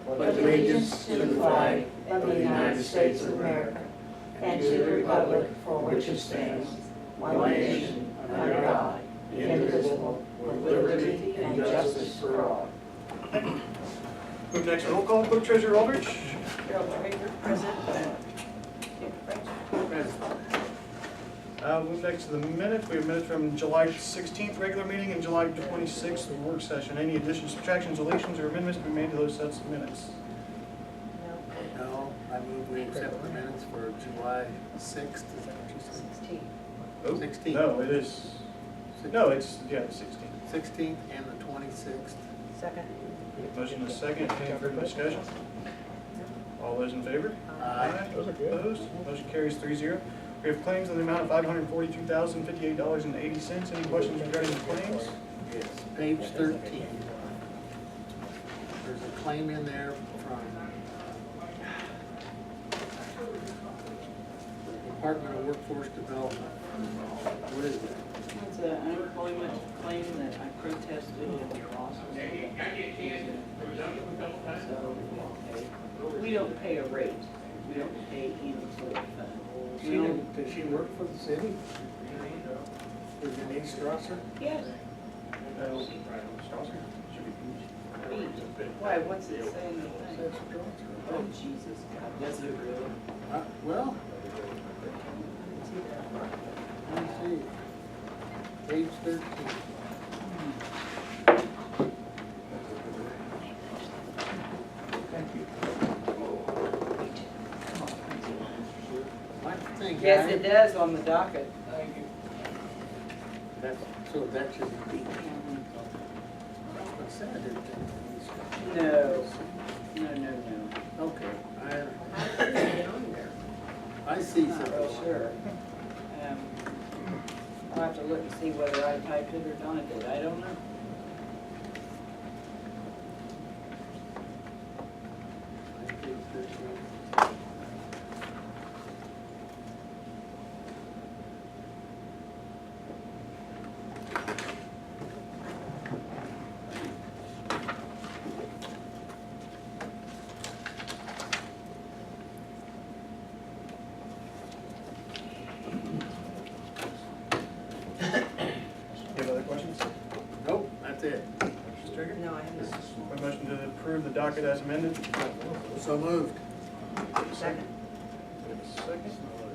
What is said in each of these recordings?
pledge allegiance to the flag of the United States of America and to the republic for which it stands, one nation, under God, indivisible, with liberty and justice for all. Move next, roll call, Clerk Treasurer Aldrich. Present. Move next to the minutes. We have minutes from July 16th regular meeting and July 26th work session. Any additions, subtractions, deletions, or amendments to be made to those sets of minutes? No, I move we accept the minutes for July 6th, is that what you said? 16. Oh, 16th. No, it is, no, it's, yeah, it's 16th. 16th and the 26th. Second. Motion is second. Any further discussion? All those in favor? Aye. Those opposed? Motion carries 3-0. We have claims in the amount of $542,058.80. Any questions regarding the claims? Yes, page 13. There's a claim in there from the Department of Workforce Development. What is it? It's an unemployment claim that I protested in the lawsuit. So, we don't pay a rate. We don't pay any sort of fund. Does she work for the city? For Denise Strasser? Yes. Why, what's it say in the thing? Says Strasser. Oh, Jesus God, does it really? Well, let me see. Page 13. Thank you. I think Yes, it does on the docket. So that should be. What's that? No. Okay, I see Not something. real sure. I'll have to look and see whether I typed it or Donna did. I don't know. Page 13. You have other questions? Nope, that's it. Mrs. Trigger? No, I haven't. A motion to approve the docket as amended. So moved. Second. Second.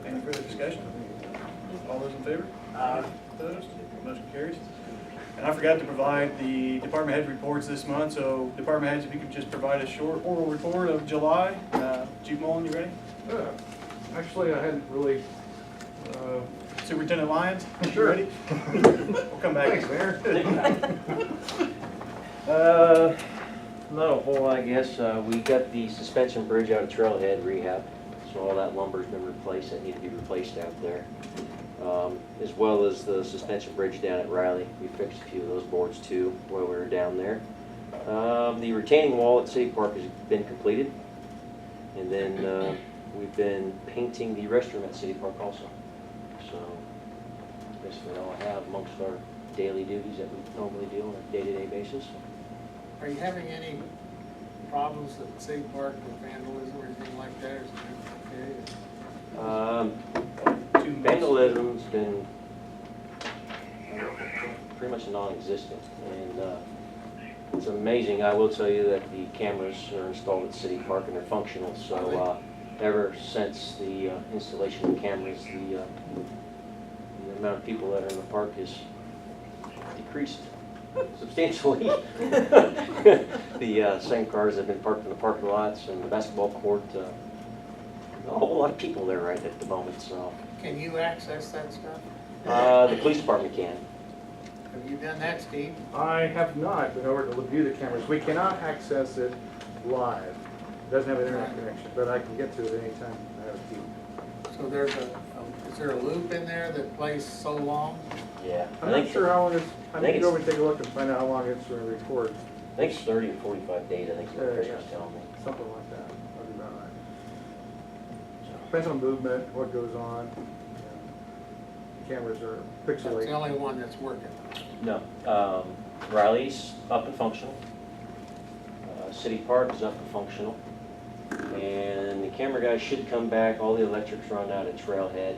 Any further discussion? All those in favor? Opposed? Motion carries. And I forgot to provide the department head reports this month, so department heads, if you could just provide a short oral report of July. Chief Mullen, you ready? Actually, I hadn't really, Superintendent Lyons? you Sure. Ready? We'll come back. thanks, Mayor. Not a whole lot, I guess. We got the suspension bridge out of Trailhead rehab, so all that lumber's been replaced that needed to be replaced out there. As well as the suspension bridge down at Riley. We fixed a few of those boards too while we were down there. The retaining wall at City Park has been completed. And then we've been painting the restroom at City Park also. So basically all I have amongst our daily duties that we normally do on a day-to-day basis. Are you having any problems at City Park with vandalism or anything like that? Is it okay? Vandalism's been pretty much non-existent, and it's amazing. I will tell you that the cameras are installed at City Park and they're functional. So ever since the installation of cameras, the amount of people that are in the park has decreased substantially. The same cars have been parked in the parking lots and the basketball court. A whole lot of people there right at the moment. So Can you access that stuff? the police department can. Have you done that, Steve? I have not been over to view the cameras. We cannot access it live. It doesn't have an internet connection, but I can get to it anytime I have a key. So there's is there a loop in there that plays so long? Yeah. I'm not sure how long it's, I think need to go over it's- and take a look and find out how long it's going to record. I think it's 30 to 45 days. I think what Chris was telling me. Something like that. That'll be about right. Depends on movement, what goes on. Cameras are That's the pixelated. only one that's working. No. Riley's up and functional. City Park is up and functional. And the camera guy should come back. All the electrics run out at Trailhead.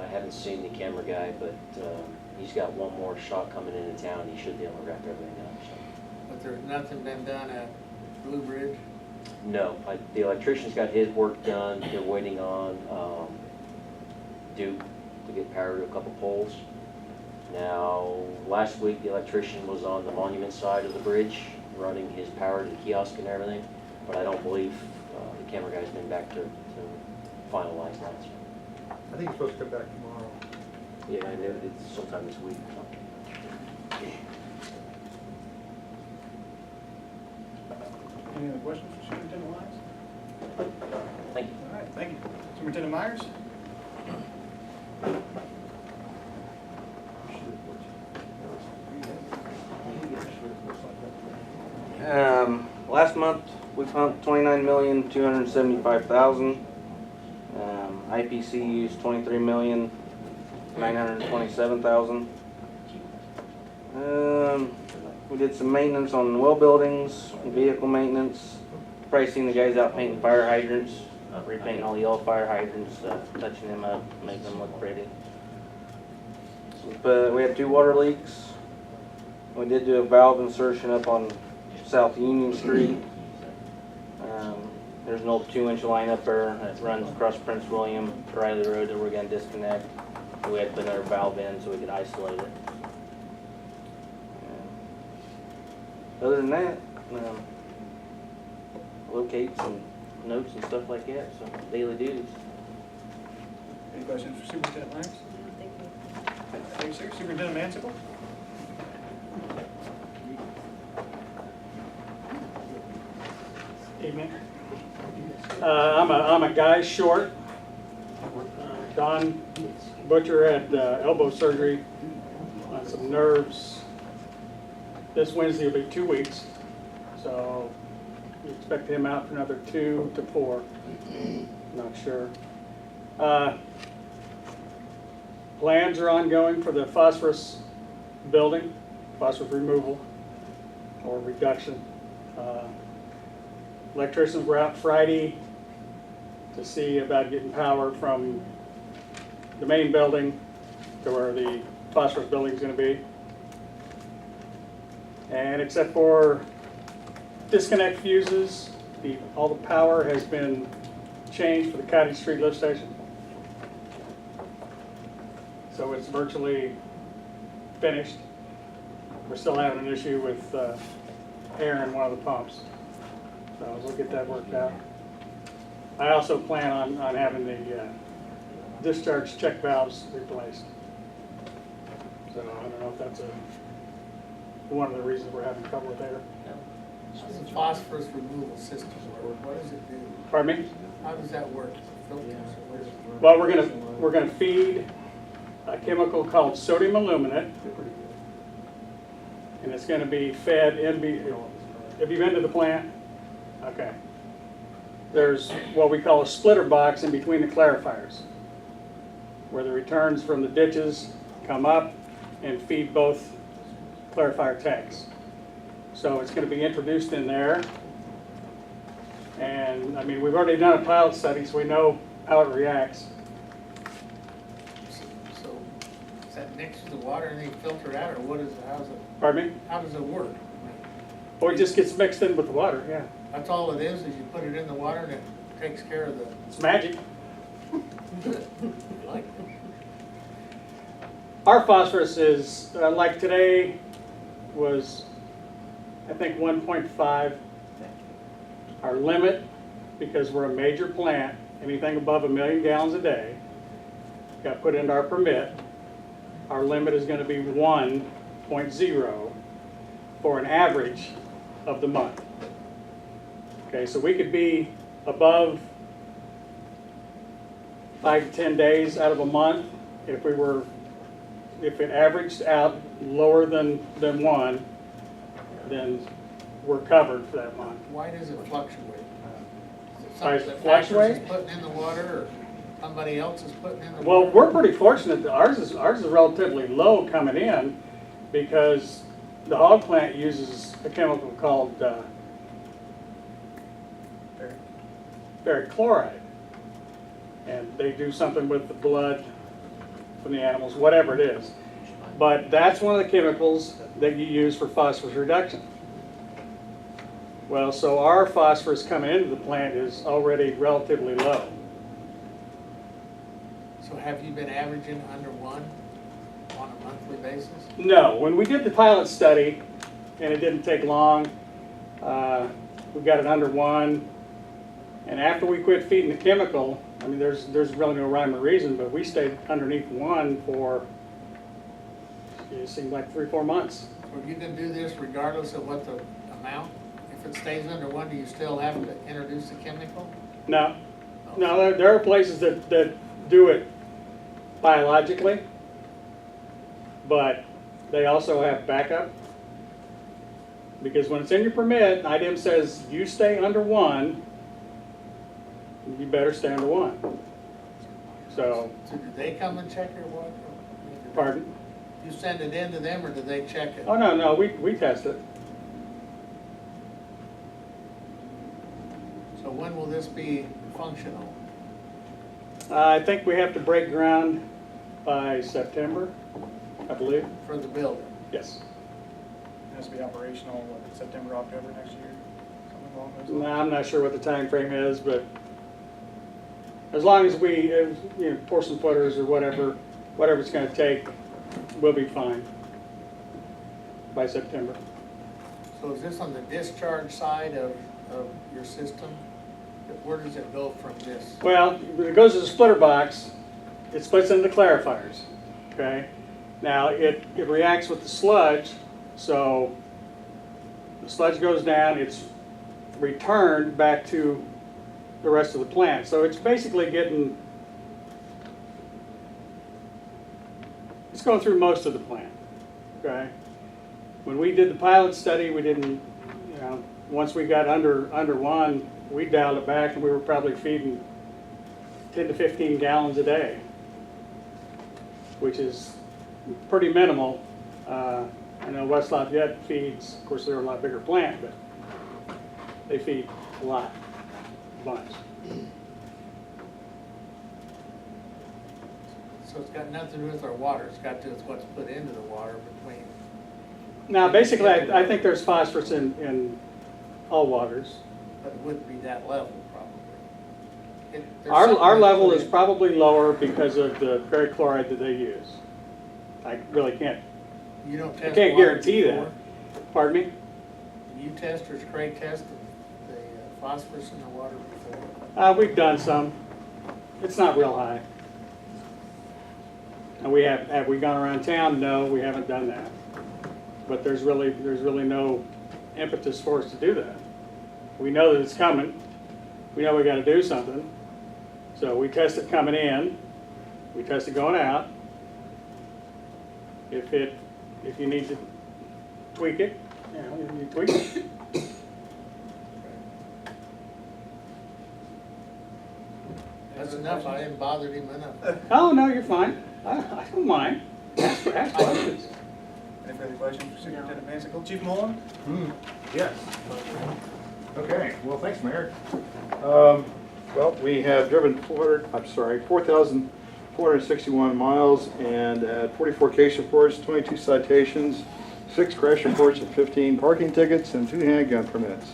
I haven't seen the camera guy, but he's got one more shot coming into town. He should be able to wrap everything up. So. But there's nothing been done at Blue Bridge? No, the electrician's got his work done. They're waiting on Duke to get power to a couple poles. Now, last week the electrician was on the monument side of the bridge, running his power to the kiosk and everything, but I don't believe the camera guy's been back to finalize that. So. I think he's supposed to come back tomorrow. Yeah, I know it's sometime this week. So. Any other questions for Superintendent Lyons? Thank you. All right, thank you. Superintendent Myers? Last month, we pumped 29,275,000. IPC used 23,927,000. We did some maintenance on well buildings, vehicle maintenance, pricing the guys out painting fire hydrants, repainting all the yellow fire hydrants, touching them up, making them look pretty. But we had 2 water leaks. We did do a valve insertion up on South Union Street. There's an old 2-inch line up there that runs across Prince William, Riley Road, that we're going to disconnect. We had to put another valve in so we could isolate it. Other than that, locate some notes and stuff like that, so daily duties. Any questions for Superintendent Lyons? Thank you, sir. Superintendent Mansell? Evening. I'm a guy short. Don Butcher had elbow surgery on some nerves. This Wednesday will be 2 weeks, so we expect him out for another 2 to 4. Not sure. Plans are ongoing for the phosphorus building, phosphorus removal or reduction. Electricians were out Friday to see about getting power from the main building to where the phosphorus building is going to be. And except for disconnect fuses, all the power has been changed for the Cottage Street lift station. So it's virtually finished. We're still having an issue with air in one of the pumps. So we'll get that worked out. I also plan on having the discharge check valves replaced. So I don't know if that's one of the reasons we're having trouble with air. How does the phosphorus removal system work? What does it do? Pardon me? How does that work? Filters? What is it? Well, we're gonna feed a chemical called sodium aluminate, and it's going to be fed in. Have you been to the plant? Okay. There's what we call a splitter box in between the clarifiers, where the returns from the ditches come up and feed both clarifier tanks. So it's going to be introduced in there. And I mean, we've already done a pilot study, so we know how it reacts. So is that next to the water and they filter it out, or what is it? Pardon me? How does it work? Or it just gets mixed in with the water, yeah. That's all it is you put it in the water and it takes care of the. It's magic. Like, Our phosphorus is, like today, was, I think, 1.5. Our limit, because we're a major plant, anything above 1 million gallons a day, got put into our permit. Our limit is going to be 1.0 for an average of the month. Okay, so we could be above 5 to 10 days out of a month if it averaged out lower than 1, then we're covered for that month. why does it fluctuate? Why Is does it it something that fluctuate? Factors is putting in the water, or somebody else is putting in the Well, water? we're pretty fortunate that ours is relatively low coming in, because the hog plant uses a chemical called ferric chloride. And they do something with the blood from the animals, whatever it is. But that's one of the chemicals that you use for phosphorus reduction. Well, so our phosphorus coming into the plant is already relatively low. So have you been averaging under 1 on a monthly basis? No, when we did the pilot study, and it didn't take long, we got it under 1. And after we quit feeding the chemical, I mean, there's really no rhyme or reason, but we stayed underneath 1 for, it seemed like 3 or 4 months. So you can do this regardless of what the amount? If it stays under 1, do you still have to introduce the chemical? No, no, there are places that do it biologically, but they also have backup. Because when it's in your permit, IDM says you stay under 1, you better stay under 1. So, So do they come and check your water? pardon? You send it in to them, or do they check it? Oh, no, we test it. So when will this be functional? I think we have to break ground by September, I believe. For the building? Yes. It has to be operational, what, September, October next year? Something along those No, lines? I'm not sure what the time frame is, but as long as we, pour some footers or whatever it's going to take, we'll be fine by September. So is this on the discharge side of your system? Where does it go from this? Well, it goes to the splitter box. It splits into clarifiers. Okay. Now it reacts with the sludge, so the sludge goes down. It's returned back to the rest of the plant. So it's basically it's going through most of the plant. Okay. When we did the pilot study, we didn't, once we got under 1, we dialed it back and we were probably feeding 10 to 15 gallons a day, which is pretty minimal. I know West Lafayette feeds, of course they're a lot bigger plant, but they feed a lot, a bunch. So it's got nothing to do with our water, it's got to do with what's put into the water between. Now basically I think there's phosphorus in all waters. But it wouldn't be that level, probably. Our level is probably lower because of the ferric chloride that they use. I really can't, You don't I test can't water guarantee before? that. Pardon me? You test or does Craig test the phosphorus in the water before? We've done some. It's not real high. And have we gone around town? No, we haven't done that. But there's really no impetus for us to do that. We know that it's coming. We know we got to do something. So we test it coming in. We test it going out. If you need to tweak it, you tweak it. That's enough, I didn't bother him enough. Oh no, you're fine. I don't mind. Ask questions. Any further questions for Superintendent Mansicle? Chief Mullen? Yes. Okay, well, thanks, Mayor. Well, we have driven 4,461 miles and had 44 case reports, 22 citations, 6 crash reports and 15 parking tickets and 2 handgun permits.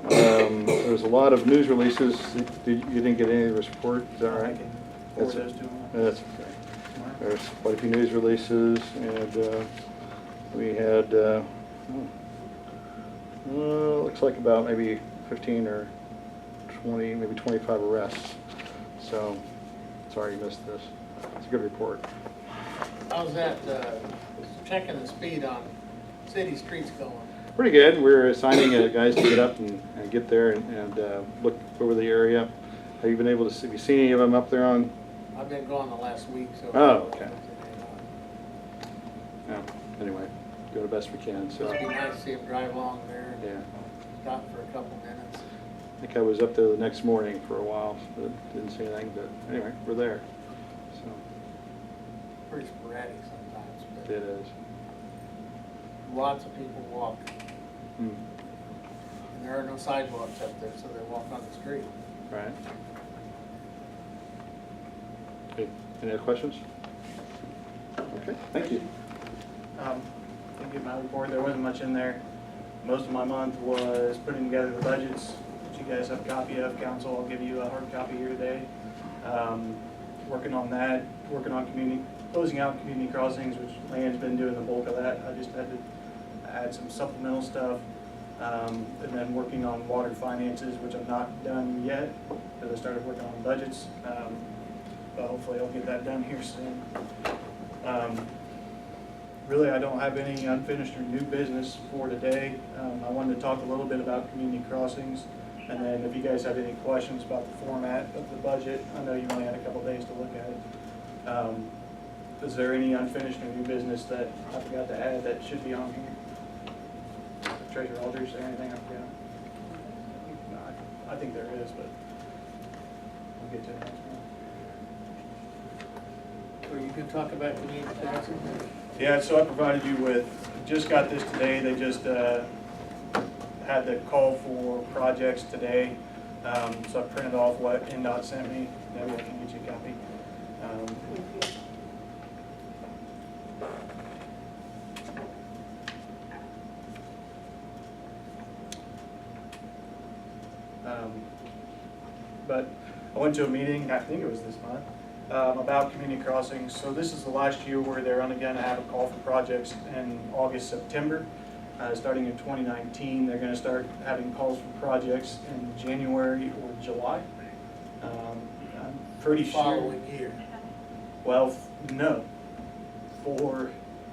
There was a lot of news releases. You didn't get any of this report, is that right? Forward those to him. That's okay. There's quite a few news releases, and we had, looks like about maybe 15 or 20, maybe 25 arrests. So, sorry you missed this. It's a good report. How's that, checking the speed on city streets going? Pretty good. We're assigning guys to get up and get there and look over the area. Have you been able to see, have you seen any of them up there on? I've been gone the last week, so. Oh, okay. Yeah, anyway, do the best we can. So, It'd be nice to see him drive along there and yeah. stop for a couple minutes. I think I was up there the next morning for a while, but didn't see anything. But anyway, we're there. So Pretty sporadic sometimes, but it is. lots of people walk. Hmm. And there are no sidewalks up there, so they walk on the street. Right. Okay, any other questions? Okay, thank you. Didn't get my report, there wasn't much in there. Most of my month was putting together the budgets, which you guys have a copy of, council. I'll give you a hard copy here today. Working on that, working on closing out community crossings, which Leanne's been doing the bulk of that. I just had to add some supplemental stuff. And then working on water finances, which I'm not done yet, because I started working on budgets. But hopefully I'll get that done here soon. Really, I don't have any unfinished or new business for today. I wanted to talk a little bit about community crossings, and then if you guys have any questions about the format of the budget, I know you only had a couple days to look at it. Is there any unfinished or new business that I forgot to add that should be on here? Treasurer Aldridge, is there anything I forgot? No, I think there is, but we'll get to it next one. Are you gonna talk about community crossing? Yeah, so I provided you with, just got this today, they just had the call for projects today. So I printed off what NDOT sent me, maybe I can get you a copy. But I went to a meeting, I think it was this month, about community crossings. So this is the last year where they're only going to have a call for projects in August, September. Starting in 2019, they're going to start having calls for projects in January or July. I'm pretty sure. Following year. Well, no, for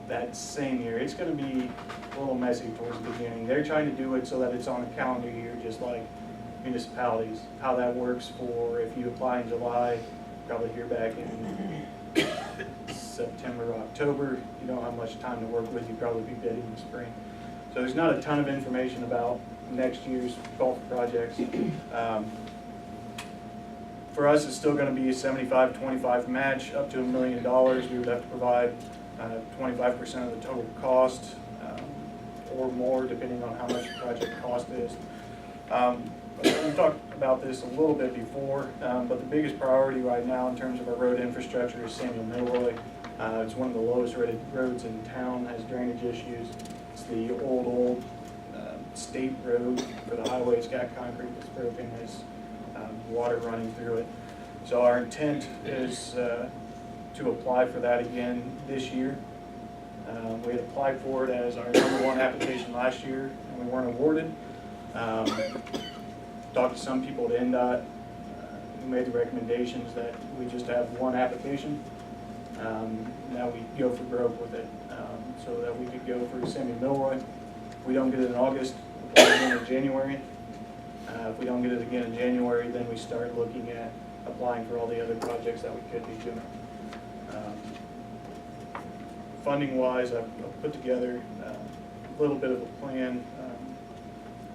that same year. It's going to be a little messy towards the beginning. They're trying to do it so that it's on a calendar year, just like municipalities. How that works for if you apply in July, probably hear back in September, October. You don't have much time to work with. You probably be bidding in spring. So there's not a ton of information about next year's call for projects. For us, it's still going to be a 75-25 match up to $1 million. We would have to provide 25% of the total cost or more, depending on how much the project cost is. We talked about this a little bit before, but the biggest priority right now in terms of our road infrastructure is Samuel Milroy. It's one of the lowest rated roads in town, has drainage issues. It's the old state road for the highway. It's got concrete that's broken, has water running through it. So our intent is to apply for that again this year. We had applied for it as our #1 application last year, and we weren't awarded. Talked to some people at NDOT who made the recommendations that we just have one application. Now we go for broke with it, so that we could go for Samuel Milroy. If we don't get it in August, we'll apply again in January. If we don't get it again in January, then we start looking at applying for all the other projects that we could be doing. Funding wise, I've put together a little bit of a plan,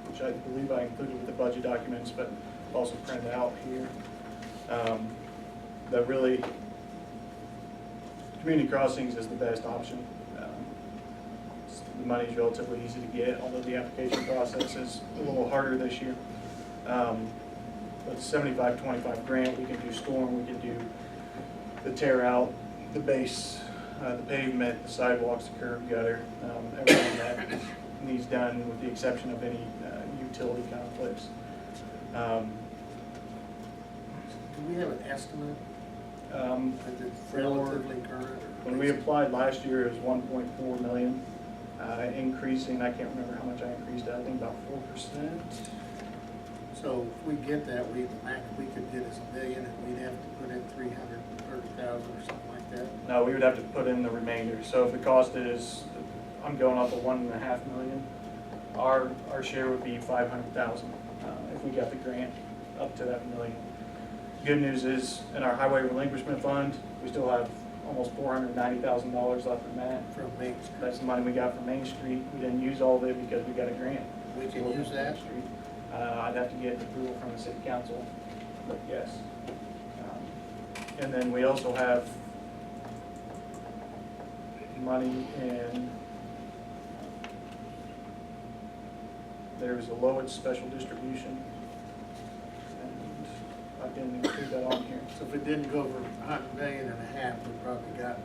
which I believe I included with the budget documents, but also printed out here. That really, community crossings is the best option. The money's relatively easy to get, although the application process is a little harder this year. But 75-25 grant, we can do storm, we can do the tear out, the base, the pavement, the sidewalks, the curb gutter, everything that needs done with the exception of any utility conflicts. Do we have an estimate? Is it relatively current? Or When we applied last year, it was 1.4 million. Increasing, I can't remember how much I increased it, I think about 4%. So if we get that, the max we could get is $1 million, and we'd have to put in 330,000 or something like that. No, we would have to put in the remainder. So if the cost is, I'm going off of 1.5 million, our share would be 500,000 if we got the grant up to that $1 million. Good news is, in our highway relinquishment fund, we still have almost $490,000 left in that. From Main Street. That's the money we got from Main Street. We didn't use all of it because we got a grant. We can use that? Main Street. I'd have to get approval from the city council, but yes. And then we also have money in, there's a Lowitz special distribution. And didn't include that on here. So if it didn't go over $100.5 million, we probably got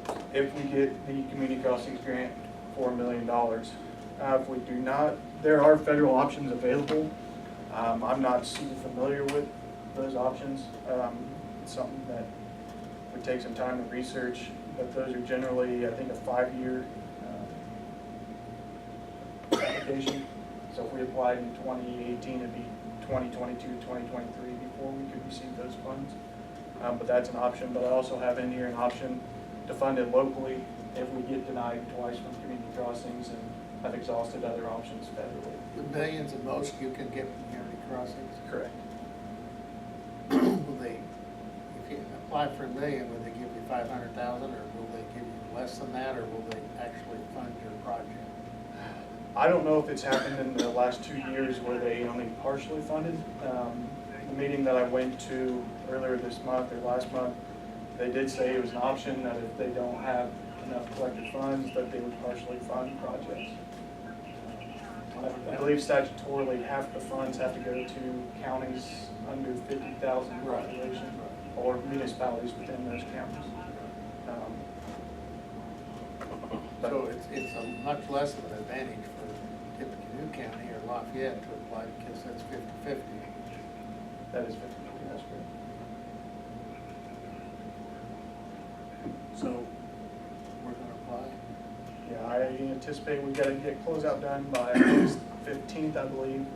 close. If we get the community crossings grant for $1 million. If we do not, there are federal options available. I'm not super familiar with those options. It's something that would take some time to research, but those are generally, I think, a 5-year application. So if we applied in 2018, it'd be 2022, 2023 before we could receive those funds. But that's an option, but I also have in here an option to fund it locally if we get denied twice from community crossings, and I've exhausted other options federally. The millions at most you can get from community crossings. Correct. Will they, if you apply for $1 million, will they give you 500,000, or will they give you less than that, or will they actually fund your project? I don't know if it's happened in the last 2 years where they only partially funded. The meeting that I went to earlier this month or last month, they did say it was an option that if they don't have enough collected funds, that they would partially fund projects. I believe statutorily half the funds have to go to counties under 50,000 population or municipalities within those counties. So it's a much less of an advantage for Tippecanoe County or Lafayette to apply, because that's 50-50. That is 50, that's correct. So we're gonna apply. Yeah, I anticipate we've got to get closeout done by August 15th, I believe.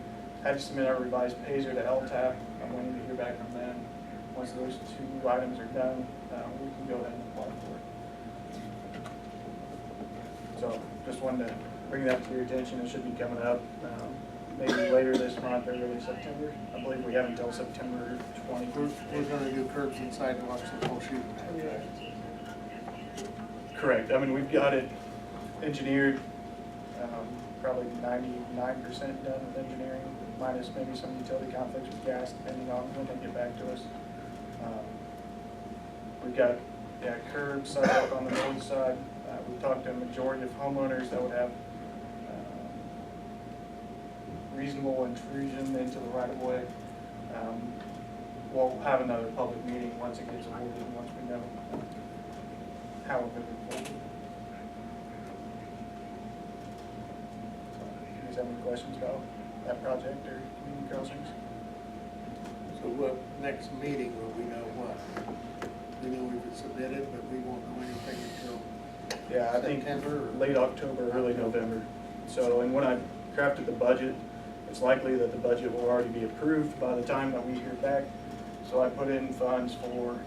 Had to submit our revised PASER to LTAP. I'm waiting to hear back from them. Once those 2 items are done, we can go ahead and apply for it. So just wanted to bring that to your attention. It should be coming up maybe later this month or early September. I believe we have until September 20th. We're gonna do curbs and sidewalks the whole shooting match. Correct. I mean, we've got it engineered, probably 99% done with engineering, minus maybe some utility conflicts with gas, depending on when they get back to us. We've got, curbs, sidewalk on the north side. We've talked to a majority of homeowners that would have reasonable intrusion into the right of way. We'll have another public meeting once it gets awarded and once we know how we're moving forward. You guys have any questions about that project or community crossings? So what, next meeting, will we know what? We know we've submitted, but we won't know anything until Yeah, I think September or- late October, early November. So, and when I crafted the budget, it's likely that the budget will already be approved by the time that we hear back. So I put in funds for,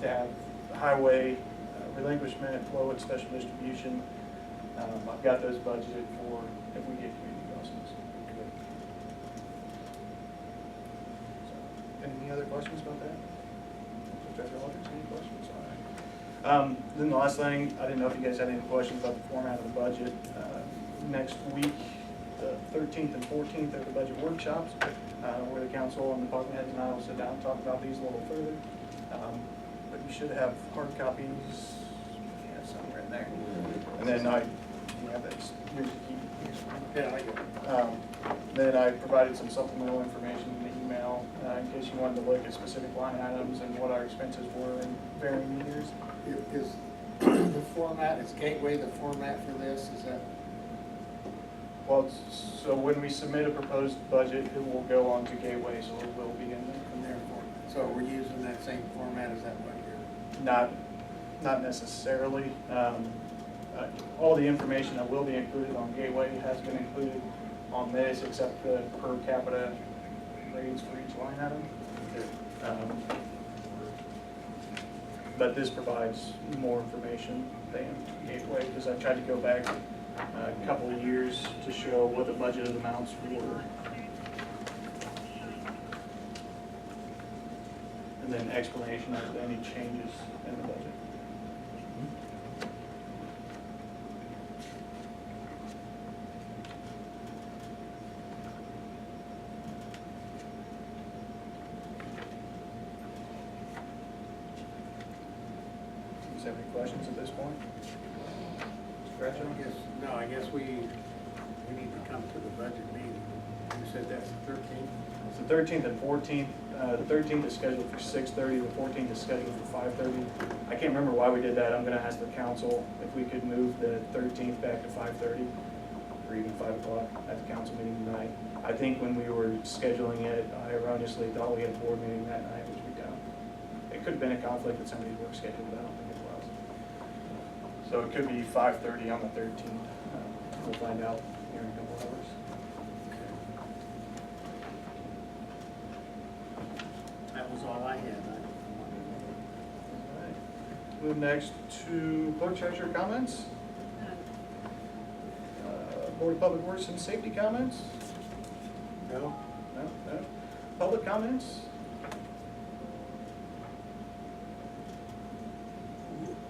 to have highway relinquishment, flow and special distribution. I've got those budgeted for if we get community crossings. So, any other questions about that? Treasurer Aldridge, any questions? All right. Then the last thing, I didn't know if you guys had any questions about the format of the budget. Next week, the 13th and 14th are the budget workshops, where the council and department heads and I will sit down and talk about these a little further. But you should have hard copies, somewhere in there. And then you have that, here's the key. Yeah, I get it. Then I provided some supplemental information in the email, in case you wanted to look at specific line items and what our expenses were in varying years. Is the format, is Gateway the format for this? Is that? Well, so when we submit a proposed budget, it will go on to Gateway, so it will be in there. From their format. So we're using that same format as that one here? Not necessarily. All the information that will be included on Gateway has been included on this, except the per capita rates for each line item. But this provides more information than Gateway, because I tried to go back a couple of years to show what the budgeted amounts were. And then explanation of any changes in the budget. Do you have any questions at this point? Mr. Bradshaw? I guess we need to come to the budget meeting You said that's the 13th? It's the 13th and 14th. The 13th is scheduled for 6:30, the 14th is scheduled for 5:30. I can't remember why we did that. I'm gonna ask the council if we could move the 13th back to 5:30 or even 5 o'clock at the council meeting tonight. I think when we were scheduling it, I erroneously thought we had a board meeting that night, which we don't. It could have been a conflict with somebody's work schedule, but I don't think it was. So it could be 5:30 on the 13th. We'll find out here in a couple hours. That was all I had. Move next to clerk treasurer comments. Board of Public Works and Safety comments? No? No, no. Public comments?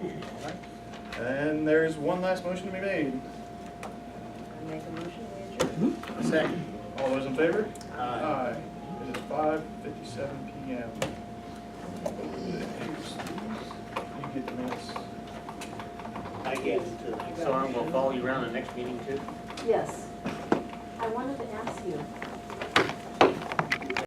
All right. And there's one last motion to be made. I make a motion, we adjourn. Second. All those in favor? Aye. It is 5:57 PM. You get the minutes. I get it too. So I'm gonna follow you around the next meeting too? Yes. I wanted to ask you,